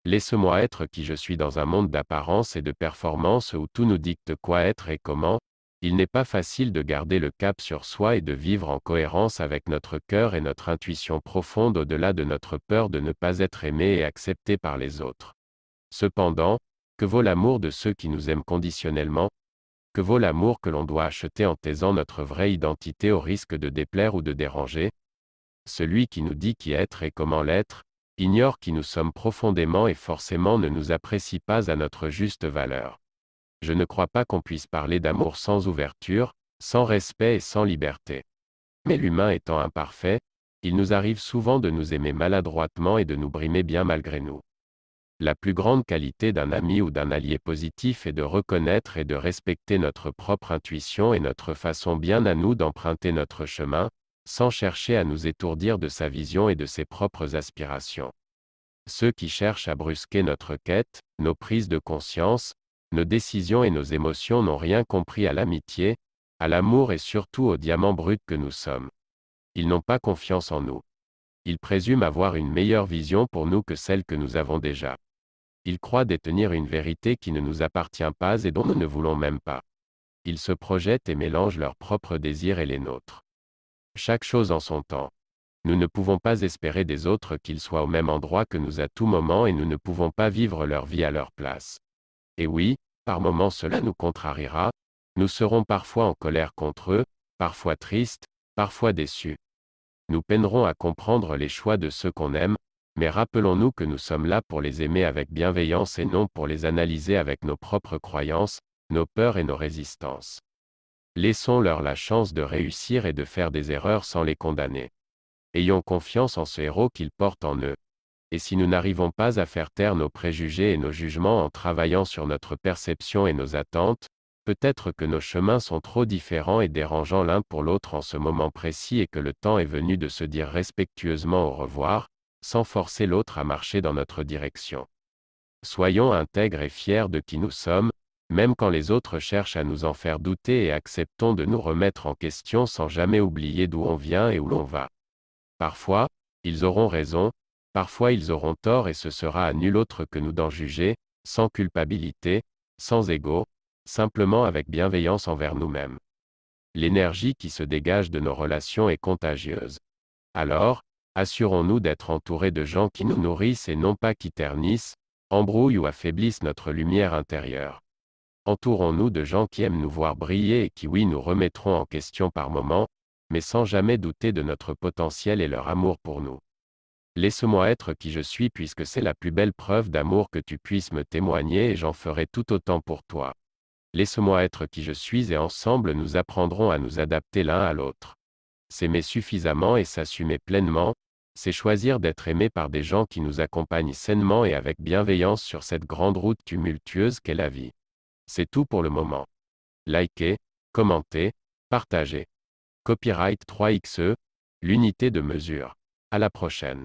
Laisse-moi être qui je suis dans un monde d'apparence et de performance où tout nous dicte quoi être et comment. Il n'est pas facile de garder le cap sur soi et de vivre en cohérence avec notre cœur et notre intuition profonde au-delà de notre peur de ne pas être aimé et accepté par les autres. Cependant, que vaut l'amour de ceux qui nous aiment conditionnellement? Que vaut l'amour que l'on doit acheter en taisant notre vraie identité au risque de déplaire ou de déranger? Celui qui nous dit qui être et comment l'être, ignore qui nous sommes profondément et forcément ne nous apprécie pas à notre juste valeur. Je ne crois pas qu'on puisse parler d'amour sans ouverture, sans respect et sans liberté. Mais l'humain étant imparfait, il nous arrive souvent de nous aimer maladroitement et de nous brimer bien malgré nous. La plus grande qualité d'un ami ou d'un allié positif est de reconnaître et de respecter notre propre intuition et notre façon bien à nous d'emprunter notre chemin, sans chercher à nous étourdir de sa vision et de ses propres aspirations. Ceux qui cherchent à brusquer notre quête, nos prises de conscience, nos décisions et nos émotions n'ont rien compris à l'amitié, à l'amour et surtout au diamant brut que nous sommes. Ils n'ont pas confiance en nous. Ils présument avoir une meilleure vision pour nous que celle que nous avons déjà. Ils croient détenir une vérité qui ne nous appartient pas et dont nous ne voulons même pas. Ils se projettent et mélangent leurs propres désirs et les nôtres. Chaque chose en son temps. Nous ne pouvons pas espérer des autres qu'ils soient au même endroit que nous à tout moment et nous ne pouvons pas vivre leur vie à leur place. Et oui, par moments cela nous contrariera, nous serons parfois en colère contre eux, parfois tristes, parfois déçus. Nous peinerons à comprendre les choix de ceux qu'on aime, mais rappelons-nous que nous sommes là pour les aimer avec bienveillance et non pour les analyser avec nos propres croyances, nos peurs et nos résistances. Laissons-leur la chance de réussir et de faire des erreurs sans les condamner. Ayons confiance en ce héros qu'ils portent en eux. Et si nous n'arrivons pas à faire taire nos préjugés et nos jugements en travaillant sur notre perception et nos attentes, peut-être que nos chemins sont trop différents et dérangeants l'un pour l'autre en ce moment précis et que le temps est venu de se dire respectueusement au revoir, sans forcer l'autre à marcher dans notre direction. Soyons intègres et fiers de qui nous sommes, même quand les autres cherchent à nous en faire douter et acceptons de nous remettre en question sans jamais oublier d'où on vient et où l'on va. Parfois, ils auront raison, parfois ils auront tort et ce sera à nul autre que nous d'en juger, sans culpabilité, sans ego, simplement avec bienveillance envers nous-mêmes. L'énergie qui se dégage de nos relations est contagieuse. Alors, assurons-nous d'être entourés de gens qui nous nourrissent et non pas qui ternissent, embrouillent ou affaiblissent notre lumière intérieure. Entourons-nous de gens qui aiment nous voir briller et qui oui nous remettront en question par moments, mais sans jamais douter de notre potentiel et leur amour pour nous. Laisse-moi être qui je suis puisque c'est la plus belle preuve d'amour que tu puisses me témoigner et j'en ferai tout autant pour toi. Laisse-moi être qui je suis et ensemble nous apprendrons à nous adapter l'un à l'autre. S'aimer suffisamment et s'assumer pleinement, c'est choisir d'être aimé par des gens qui nous accompagnent sainement et avec bienveillance sur cette grande route tumultueuse qu'est la vie. C'est tout pour le moment. Likez, commentez, partagez. Copyright 3XE, l'unité de mesure. À la prochaine.